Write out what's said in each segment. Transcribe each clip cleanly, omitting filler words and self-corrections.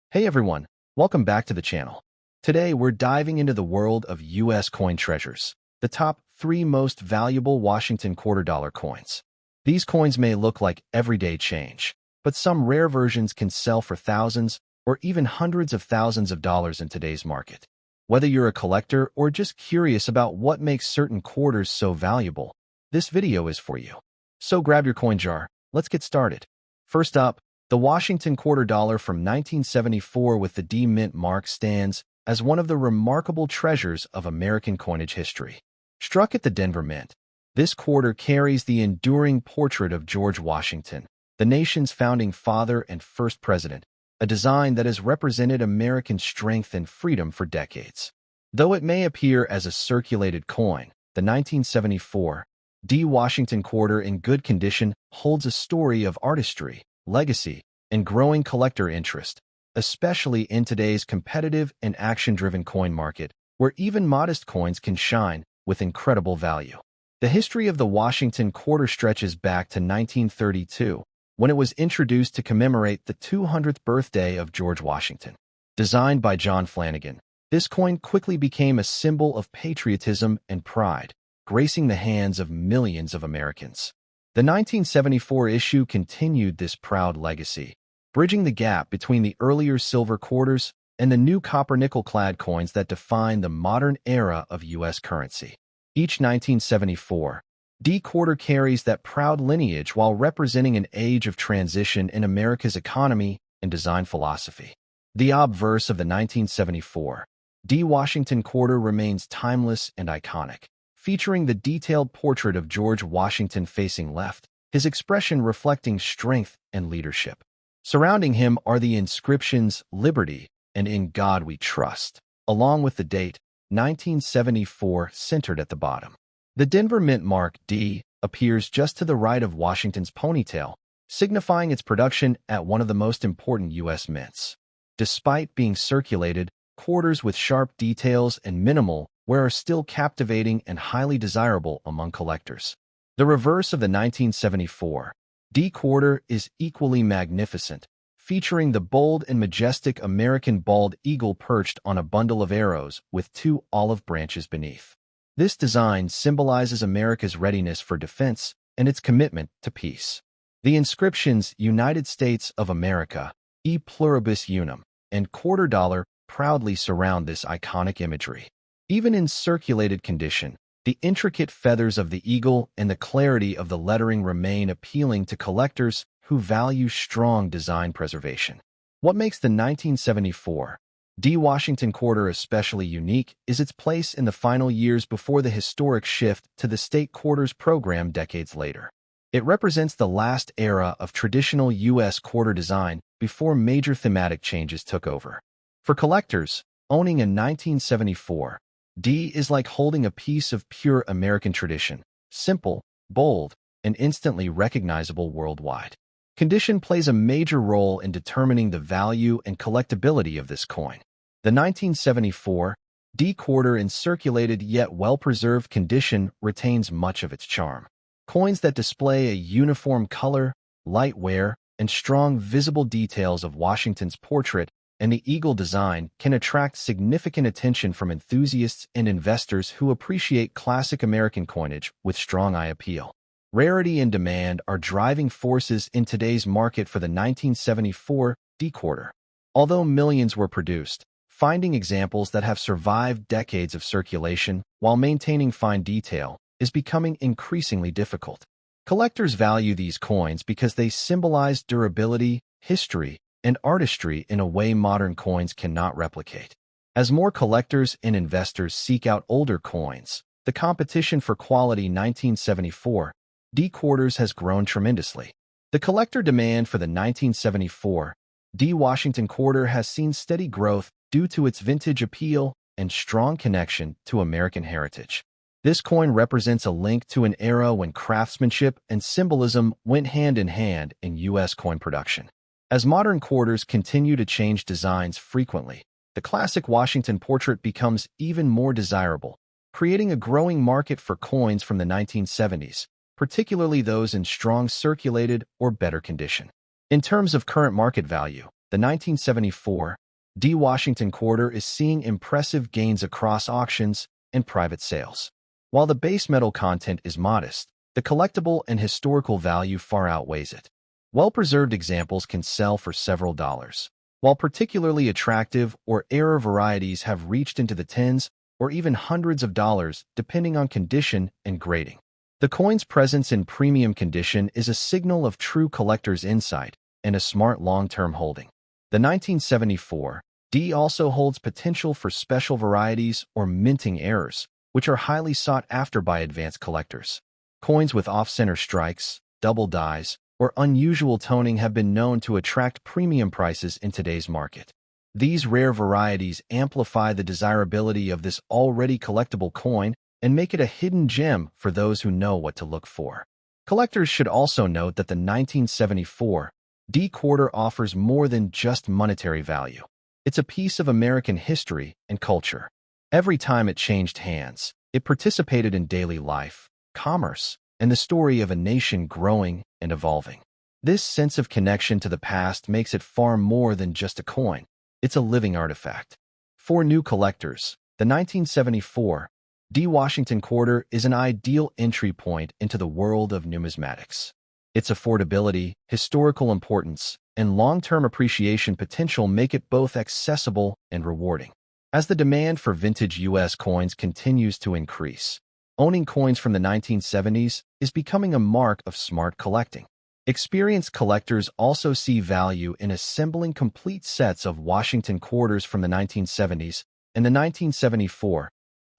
Hey everyone, welcome back to the channel. Today we're diving into the world of U.S. coin treasures, the top 3 most valuable Washington quarter dollar coins. These coins may look like everyday change, but some rare versions can sell for thousands or even hundreds of thousands of dollars in today's market. Whether you're a collector or just curious about what makes certain quarters so valuable, this video is for you. So grab your coin jar, let's get started. First up, the Washington quarter dollar from 1974 with the D Mint mark stands as one of the remarkable treasures of American coinage history. Struck at the Denver Mint, this quarter carries the enduring portrait of George Washington, the nation's founding father and first president, a design that has represented American strength and freedom for decades. Though it may appear as a circulated coin, the 1974 D Washington quarter in good condition holds a story of artistry, legacy, and growing collector interest, especially in today's competitive and action-driven coin market, where even modest coins can shine with incredible value. The history of the Washington quarter stretches back to 1932, when it was introduced to commemorate the 200th birthday of George Washington. Designed by John Flanagan, this coin quickly became a symbol of patriotism and pride, gracing the hands of millions of Americans. The 1974 issue continued this proud legacy, bridging the gap between the earlier silver quarters and the new copper-nickel-clad coins that define the modern era of U.S. currency. Each 1974 D quarter carries that proud lineage while representing an age of transition in America's economy and design philosophy. The obverse of the 1974 D Washington quarter remains timeless and iconic, featuring the detailed portrait of George Washington facing left, his expression reflecting strength and leadership. Surrounding him are the inscriptions "Liberty" and "In God We Trust," along with the date 1974 centered at the bottom. The Denver Mint mark D appears just to the right of Washington's ponytail, signifying its production at one of the most important U.S. mints. Despite being circulated, quarters with sharp details and minimal wear are still captivating and highly desirable among collectors. The reverse of the 1974 D quarter is equally magnificent, featuring the bold and majestic American bald eagle perched on a bundle of arrows with 2 olive branches beneath. This design symbolizes America's readiness for defense and its commitment to peace. The inscriptions "United States of America," "E Pluribus Unum," and "Quarter Dollar" proudly surround this iconic imagery. Even in circulated condition, the intricate feathers of the eagle and the clarity of the lettering remain appealing to collectors who value strong design preservation. What makes the 1974 D Washington quarter especially unique is its place in the final years before the historic shift to the state quarters program decades later. It represents the last era of traditional U.S. quarter design before major thematic changes took over. For collectors, owning a 1974 D is like holding a piece of pure American tradition, simple, bold, and instantly recognizable worldwide. Condition plays a major role in determining the value and collectability of this coin. The 1974 D quarter in circulated yet well-preserved condition retains much of its charm. Coins that display a uniform color, light wear, and strong visible details of Washington's portrait and the eagle design can attract significant attention from enthusiasts and investors who appreciate classic American coinage with strong eye appeal. Rarity and demand are driving forces in today's market for the 1974 D quarter. Although millions were produced, finding examples that have survived decades of circulation while maintaining fine detail is becoming increasingly difficult. Collectors value these coins because they symbolize durability, history, and artistry in a way modern coins cannot replicate. As more collectors and investors seek out older coins, the competition for quality 1974 D quarters has grown tremendously. The collector demand for the 1974 D Washington quarter has seen steady growth due to its vintage appeal and strong connection to American heritage. This coin represents a link to an era when craftsmanship and symbolism went hand in hand in U.S. coin production. As modern quarters continue to change designs frequently, the classic Washington portrait becomes even more desirable, creating a growing market for coins from the 1970s, particularly those in strong circulated or better condition. In terms of current market value, The 1974 D. Washington quarter is seeing impressive gains across auctions and private sales. While the base metal content is modest, the collectible and historical value far outweighs it. Well-preserved examples can sell for several dollars, while particularly attractive or rarer varieties have reached into the tens or even hundreds of dollars depending on condition and grading. The coin's presence in premium condition is a signal of true collector's insight and a smart long-term holding. The 1974 D also holds potential for special varieties or minting errors, which are highly sought after by advanced collectors. Coins with off-center strikes, double dies, or unusual toning have been known to attract premium prices in today's market. These rare varieties amplify the desirability of this already collectible coin and make it a hidden gem for those who know what to look for. Collectors should also note that the 1974 D quarter offers more than just monetary value. It's a piece of American history and culture. Every time it changed hands, it participated in daily life, commerce, and the story of a nation growing and evolving. This sense of connection to the past makes it far more than just a coin. It's a living artifact. For new collectors, the 1974 D. Washington quarter is an ideal entry point into the world of numismatics. Its affordability, historical importance, and long-term appreciation potential make it both accessible and rewarding. As the demand for vintage U.S. coins continues to increase, owning coins from the 1970s is becoming a mark of smart collecting. Experienced collectors also see value in assembling complete sets of Washington quarters from the 1970s, and the 1974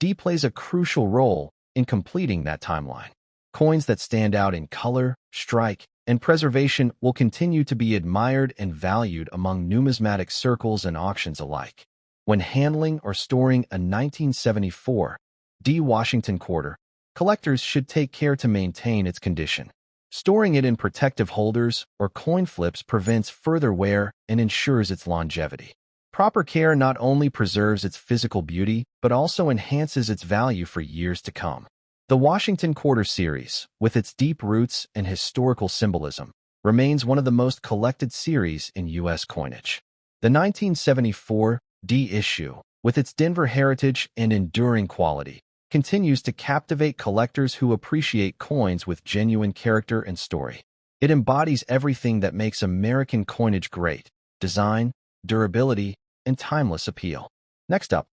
D plays a crucial role in completing that timeline. Coins that stand out in color, strike, and preservation will continue to be admired and valued among numismatic circles and auctions alike. When handling or storing a 1974 D. Washington quarter, collectors should take care to maintain its condition. Storing it in protective holders or coin flips prevents further wear and ensures its longevity. Proper care not only preserves its physical beauty, but also enhances its value for years to come. The Washington Quarter series, with its deep roots and historical symbolism, remains one of the most collected series in U.S. coinage. The 1974 D issue, with its Denver heritage and enduring quality, continues to captivate collectors who appreciate coins with genuine character and story. It embodies everything that makes American coinage great: design, durability, and timeless appeal. Next up,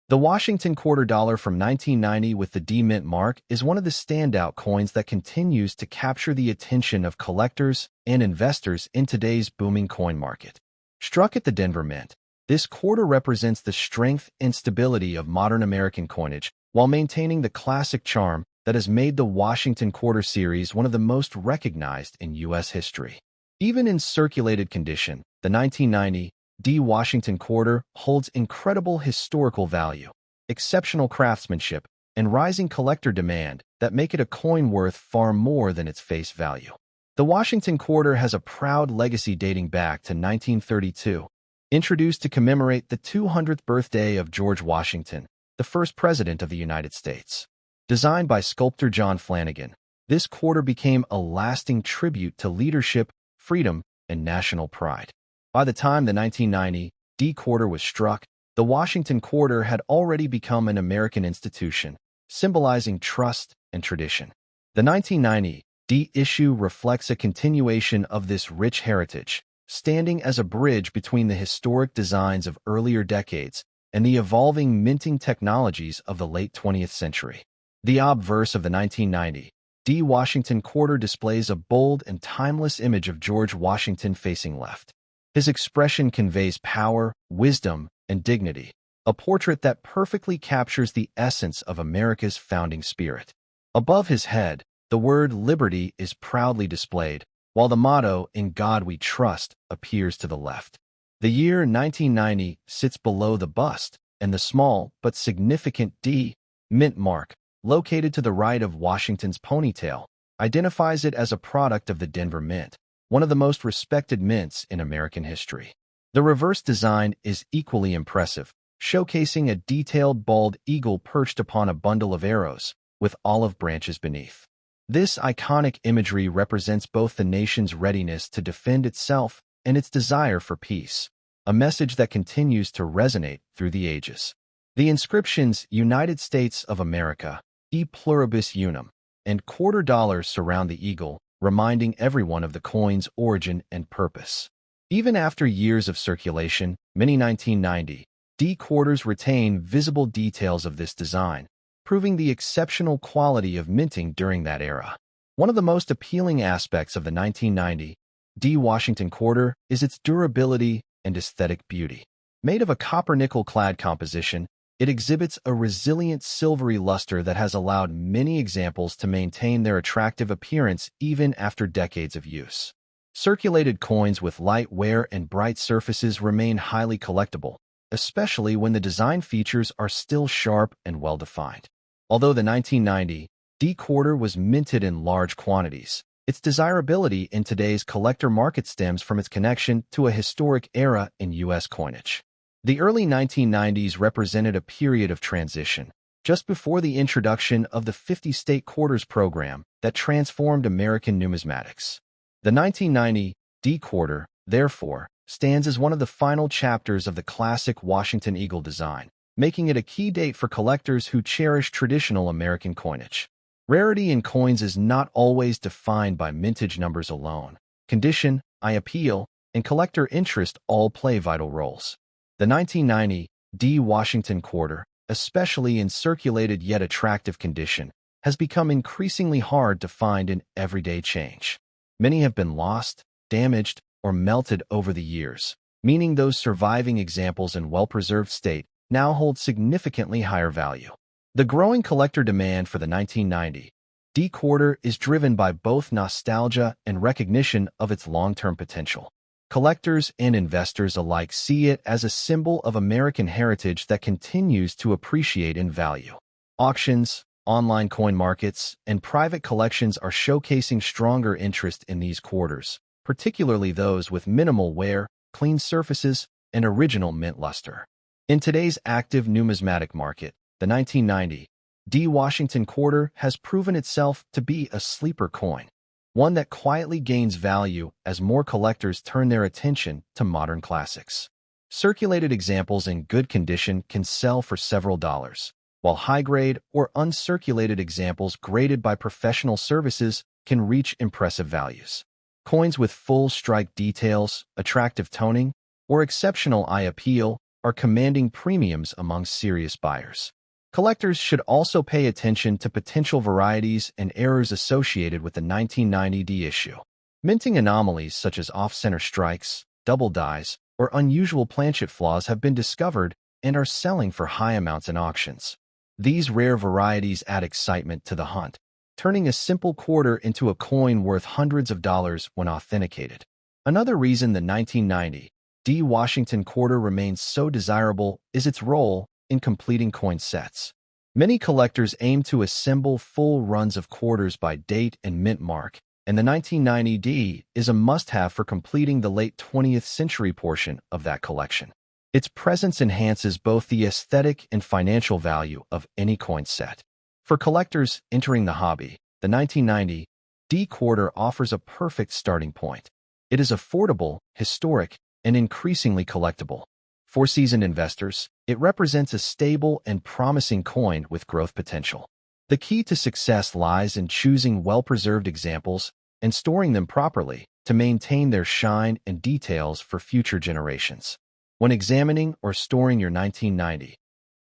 the Washington quarter dollar from 1990 with the D mint mark is one of the standout coins that continues to capture the attention of collectors and investors in today's booming coin market. Struck at the Denver Mint, this quarter represents the strength and stability of modern American coinage while maintaining the classic charm that has made the Washington quarter series one of the most recognized in U.S. history. Even in circulated condition, the 1990 D. Washington quarter holds incredible historical value, exceptional craftsmanship, and rising collector demand that make it a coin worth far more than its face value. The Washington quarter has a proud legacy dating back to 1932. Introduced to commemorate the 200th birthday of George Washington, the first president of the United States. Designed by sculptor John Flanagan, this quarter became a lasting tribute to leadership, freedom, and national pride. By the time the 1990 D quarter was struck, the Washington quarter had already become an American institution, symbolizing trust and tradition. The 1990 D issue reflects a continuation of this rich heritage, standing as a bridge between the historic designs of earlier decades and the evolving minting technologies of the late 20th century. The obverse of the 1990 D Washington quarter displays a bold and timeless image of George Washington facing left. His expression conveys power, wisdom, and dignity, a portrait that perfectly captures the essence of America's founding spirit. Above his head, the word liberty is proudly displayed, while the motto, "In God We Trust," appears to the left. The year 1990 sits below the bust, and the small but significant D mint mark, located to the right of Washington's ponytail, identifies it as a product of the Denver Mint, one of the most respected mints in American history. The reverse design is equally impressive, showcasing a detailed bald eagle perched upon a bundle of arrows, with olive branches beneath. This iconic imagery represents both the nation's readiness to defend itself and its desire for peace, a message that continues to resonate through the ages. The inscriptions United States of America, E Pluribus Unum, and quarter dollars surround the eagle, reminding everyone of the coin's origin and purpose. Even after years of circulation, many 1990 D quarters retain visible details of this design, proving the exceptional quality of minting during that era. One of the most appealing aspects of the 1990 D Washington quarter is its durability and aesthetic beauty. Made of a copper-nickel clad composition, it exhibits a resilient silvery luster that has allowed many examples to maintain their attractive appearance even after decades of use. Circulated coins with light wear and bright surfaces remain highly collectible, especially when the design features are still sharp and well-defined. Although the 1990 D quarter was minted in large quantities, its desirability in today's collector market stems from its connection to a historic era in U.S. coinage. The early 1990s represented a period of transition, just before the introduction of the 50-state quarters program that transformed American numismatics. The 1990 D quarter, therefore, stands as one of the final chapters of the classic Washington Eagle design, making it a key date for collectors who cherish traditional American coinage. Rarity in coins is not always defined by mintage numbers alone. Condition, eye appeal, and collector interest all play vital roles. The 1990 D Washington quarter, especially in circulated yet attractive condition, has become increasingly hard to find in everyday change. Many have been lost, damaged, or melted over the years, meaning those surviving examples in well-preserved state now hold significantly higher value. The growing collector demand for the 1990 D quarter is driven by both nostalgia and recognition of its long-term potential. Collectors and investors alike see it as a symbol of American heritage that continues to appreciate in value. Auctions, online coin markets, and private collections are showcasing stronger interest in these quarters, particularly those with minimal wear, clean surfaces, and original mint luster. In today's active numismatic market, the 1990 D Washington quarter has proven itself to be a sleeper coin, one that quietly gains value as more collectors turn their attention to modern classics. Circulated examples in good condition can sell for several dollars, while high-grade or uncirculated examples graded by professional services can reach impressive values. Coins with full strike details, attractive toning, or exceptional eye appeal are commanding premiums among serious buyers. Collectors should also pay attention to potential varieties and errors associated with the 1990 D issue. Minting anomalies such as off-center strikes, double dies, or unusual planchet flaws have been discovered and are selling for high amounts in auctions. These rare varieties add excitement to the hunt, turning a simple quarter into a coin worth hundreds of dollars when authenticated. Another reason the 1990 D Washington quarter remains so desirable is its role in completing coin sets. Many collectors aim to assemble full runs of quarters by date and mint mark, and the 1990 D is a must-have for completing the late 20th century portion of that collection. Its presence enhances both the aesthetic and financial value of any coin set. For collectors entering the hobby, the 1990 D quarter offers a perfect starting point. It is affordable, historic, and increasingly collectible. For seasoned investors, it represents a stable and promising coin with growth potential. The key to success lies in choosing well-preserved examples and storing them properly to maintain their shine and details for future generations. When examining or storing your 1990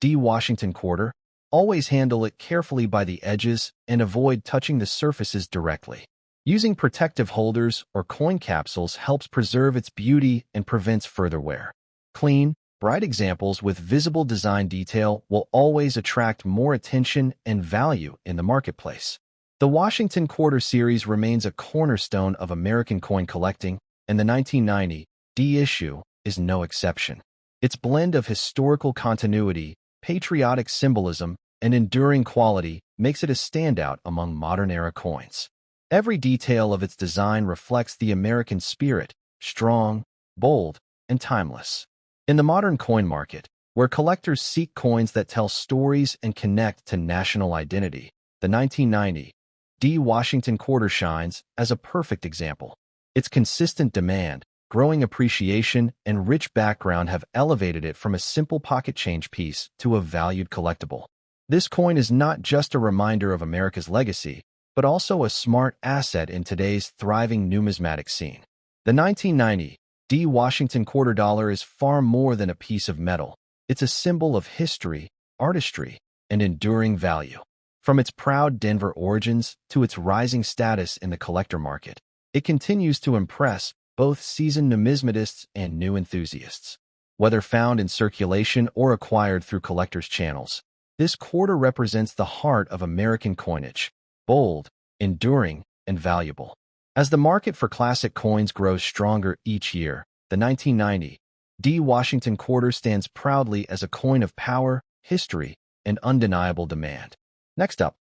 D Washington quarter, always handle it carefully by the edges and avoid touching the surfaces directly. Using protective holders or coin capsules helps preserve its beauty and prevents further wear. Clean, bright examples with visible design detail will always attract more attention and value in the marketplace. The Washington Quarter Series remains a cornerstone of American coin collecting, and the 1990 D issue is no exception. Its blend of historical continuity, patriotic symbolism, and enduring quality makes it a standout among modern-era coins. Every detail of its design reflects the American spirit, strong, bold, and timeless. In the modern coin market, where collectors seek coins that tell stories and connect to national identity, the 1990 D Washington Quarter shines as a perfect example. Its consistent demand, growing appreciation, and rich background have elevated it from a simple pocket change piece to a valued collectible. This coin is not just a reminder of America's legacy, but also a smart asset in today's thriving numismatic scene. The 1990 D. Washington quarter dollar is far more than a piece of metal. It's a symbol of history, artistry, and enduring value. From its proud Denver origins to its rising status in the collector market, it continues to impress both seasoned numismatists and new enthusiasts. Whether found in circulation or acquired through collectors' channels, this quarter represents the heart of American coinage, bold, enduring, and valuable. As the market for classic coins grows stronger each year, the 1990 D. Washington quarter stands proudly as a coin of power, history, and undeniable demand. Next up,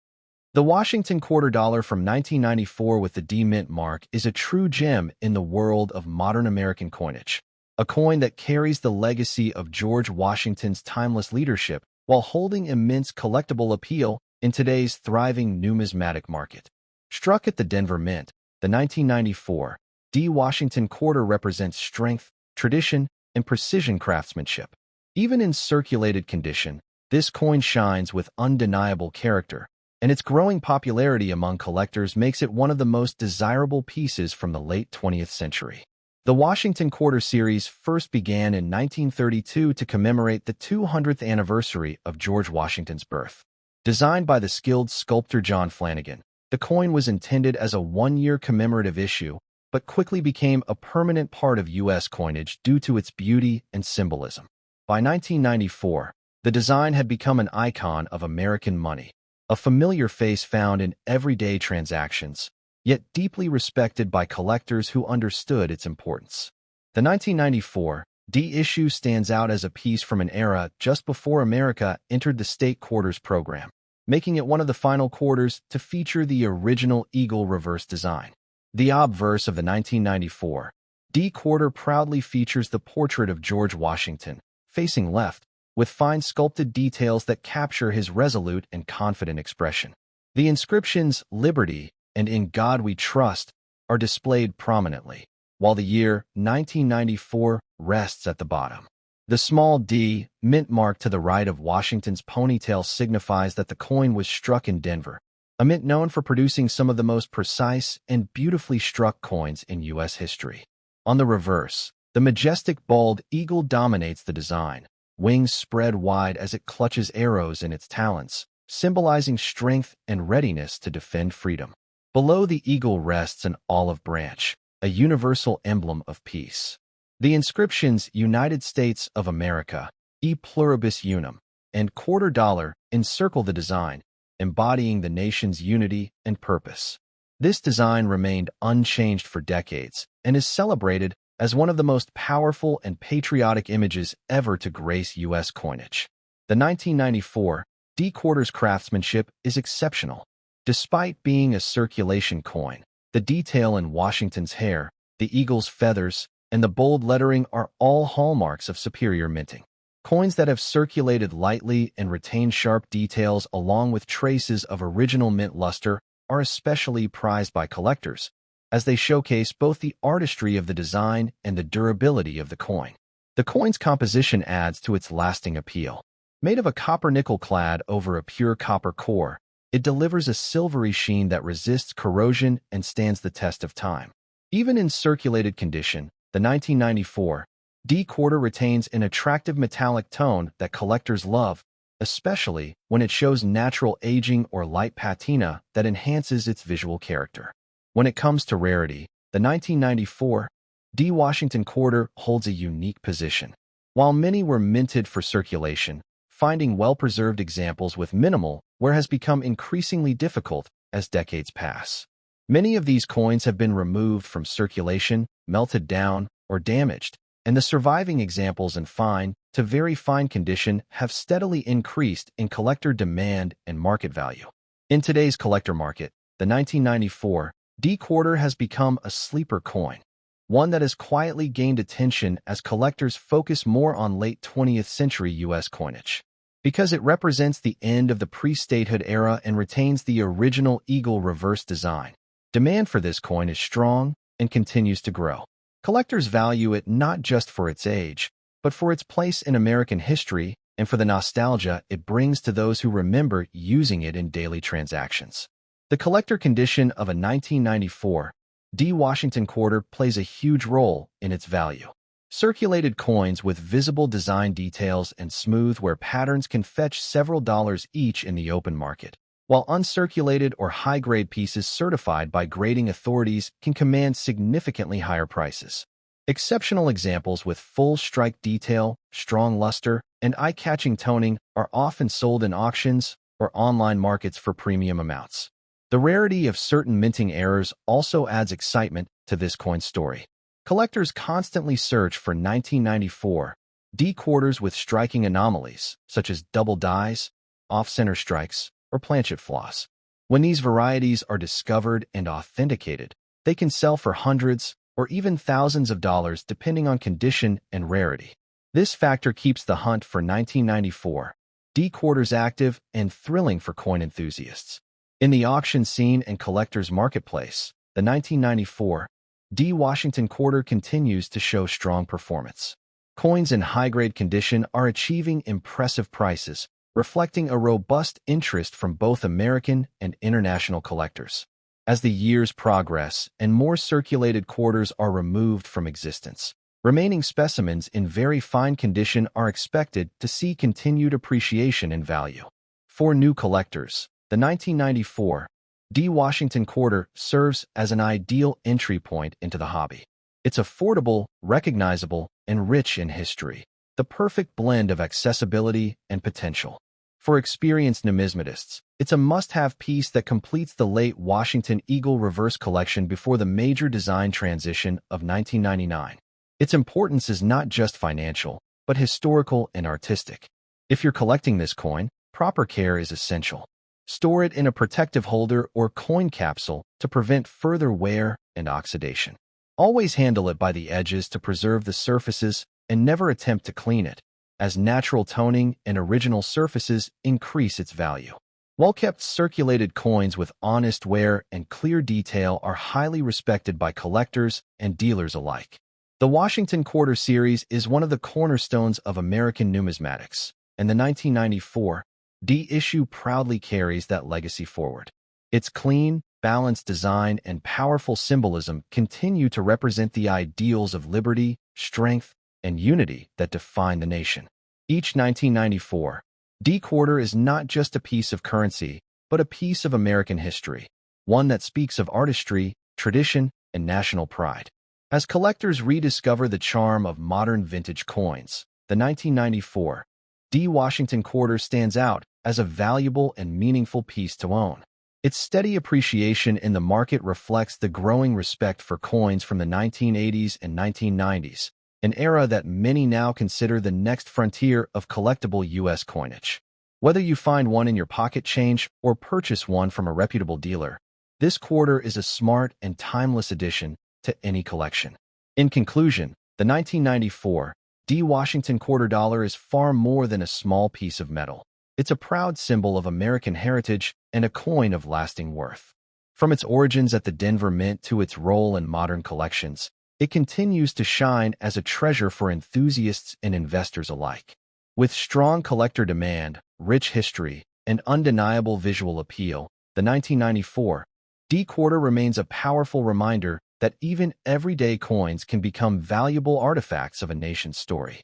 the Washington quarter dollar from 1994 with the D Mint mark is a true gem in the world of modern American coinage, a coin that carries the legacy of George Washington's timeless leadership while holding immense collectible appeal in today's thriving numismatic market. Struck at the Denver Mint, the 1994 D. Washington quarter represents strength, tradition, and precision craftsmanship. Even in circulated condition, this coin shines with undeniable character, and its growing popularity among collectors makes it one of the most desirable pieces from the late 20th century. The Washington Quarter series first began in 1932 to commemorate the 200th anniversary of George Washington's birth. Designed by the skilled sculptor John Flanagan, the coin was intended as a one-year commemorative issue, but quickly became a permanent part of U.S. coinage due to its beauty and symbolism. By 1994, the design had become an icon of American money, a familiar face found in everyday transactions, yet deeply respected by collectors who understood its importance. The 1994 D issue stands out as a piece from an era just before America entered the state quarters program, making it one of the final quarters to feature the original eagle reverse design. The obverse of the 1994 D quarter proudly features the portrait of George Washington, facing left, with fine sculpted details that capture his resolute and confident expression. The inscriptions "Liberty" and "In God We Trust" are displayed prominently, while the year 1994 rests at the bottom. The small D mint mark to the right of Washington's ponytail signifies that the coin was struck in Denver, a mint known for producing some of the most precise and beautifully struck coins in U.S. history. On the reverse, the majestic bald eagle dominates the design, wings spread wide as it clutches arrows in its talons, symbolizing strength and readiness to defend freedom. Below the eagle rests an olive branch, a universal emblem of peace. The inscriptions "United States of America," "E Pluribus Unum," and "Quarter Dollar" encircle the design, embodying the nation's unity and purpose. This design remained unchanged for decades and is celebrated as one of the most powerful and patriotic images ever to grace U.S. coinage. The 1994 D quarter's craftsmanship is exceptional. Despite being a circulation coin, the detail in Washington's hair, the eagle's feathers, and the bold lettering are all hallmarks of superior minting. Coins that have circulated lightly and retain sharp details along with traces of original mint luster are especially prized by collectors, as they showcase both the artistry of the design and the durability of the coin. The coin's composition adds to its lasting appeal. Made of a copper nickel clad over a pure copper core, it delivers a silvery sheen that resists corrosion and stands the test of time. Even in circulated condition, the 1994 D quarter retains an attractive metallic tone that collectors love, especially when it shows natural aging or light patina that enhances its visual character. When it comes to rarity, the 1994 D Washington quarter holds a unique position. While many were minted for circulation, finding well-preserved examples with minimal wear has become increasingly difficult as decades pass. Many of these coins have been removed from circulation, melted down, or damaged, and the surviving examples in fine to very fine condition have steadily increased in collector demand and market value. In today's collector market, the 1994 D quarter has become a sleeper coin, one that has quietly gained attention as collectors focus more on late 20th century U.S. coinage. Because it represents the end of the pre-statehood era and retains the original eagle reverse design, demand for this coin is strong and continues to grow. Collectors value it not just for its age, but for its place in American history and for the nostalgia it brings to those who remember using it in daily transactions. The collector condition of a 1994 D. Washington quarter plays a huge role in its value. Circulated coins with visible design details and smooth wear patterns can fetch several dollars each in the open market, while uncirculated or high-grade pieces certified by grading authorities can command significantly higher prices. Exceptional examples with full strike detail, strong luster, and eye-catching toning are often sold in auctions or online markets for premium amounts. The rarity of certain minting errors also adds excitement to this coin story. Collectors constantly search for 1994 D quarters with striking anomalies, such as double dies, off-center strikes, or planchet flaws. When these varieties are discovered and authenticated, they can sell for hundreds or even thousands of dollars depending on condition and rarity. This factor keeps the hunt for 1994 D quarters active and thrilling for coin enthusiasts. In the auction scene and collectors marketplace, the 1994 D. Washington quarter continues to show strong performance. Coins in high-grade condition are achieving impressive prices, reflecting a robust interest from both American and international collectors. As the years progress and more circulated quarters are removed from existence, remaining specimens in very fine condition are expected to see continued appreciation in value. For new collectors, the 1994 D. Washington quarter serves as an ideal entry point into the hobby. It's affordable, recognizable, and rich in history, the perfect blend of accessibility and potential. For experienced numismatists, it's a must-have piece that completes the late Washington Eagle reverse collection before the major design transition of 1999. Its importance is not just financial, but historical and artistic. If you're collecting this coin, proper care is essential. Store it in a protective holder or coin capsule to prevent further wear and oxidation. Always handle it by the edges to preserve the surfaces and never attempt to clean it, as natural toning and original surfaces increase its value. Well-kept circulated coins with honest wear and clear detail are highly respected by collectors and dealers alike. The Washington Quarter Series is one of the cornerstones of American numismatics, and the 1994 D issue proudly carries that legacy forward. Its clean, balanced design and powerful symbolism continue to represent the ideals of liberty, strength, and unity that define the nation. Each 1994 D quarter is not just a piece of currency, but a piece of American history, one that speaks of artistry, tradition, and national pride. As collectors rediscover the charm of modern vintage coins, the 1994 D. Washington quarter stands out as a valuable and meaningful piece to own. Its steady appreciation in the market reflects the growing respect for coins from the 1980s and 1990s, an era that many now consider the next frontier of collectible U.S. coinage. Whether you find one in your pocket change or purchase one from a reputable dealer, this quarter is a smart and timeless addition to any collection. In conclusion, the 1994 D. Washington quarter dollar is far more than a small piece of metal. It's a proud symbol of American heritage and a coin of lasting worth. From its origins at the Denver Mint to its role in modern collections, it continues to shine as a treasure for enthusiasts and investors alike. With strong collector demand, rich history, and undeniable visual appeal, the 1994 D quarter remains a powerful reminder that even everyday coins can become valuable artifacts of a nation's story.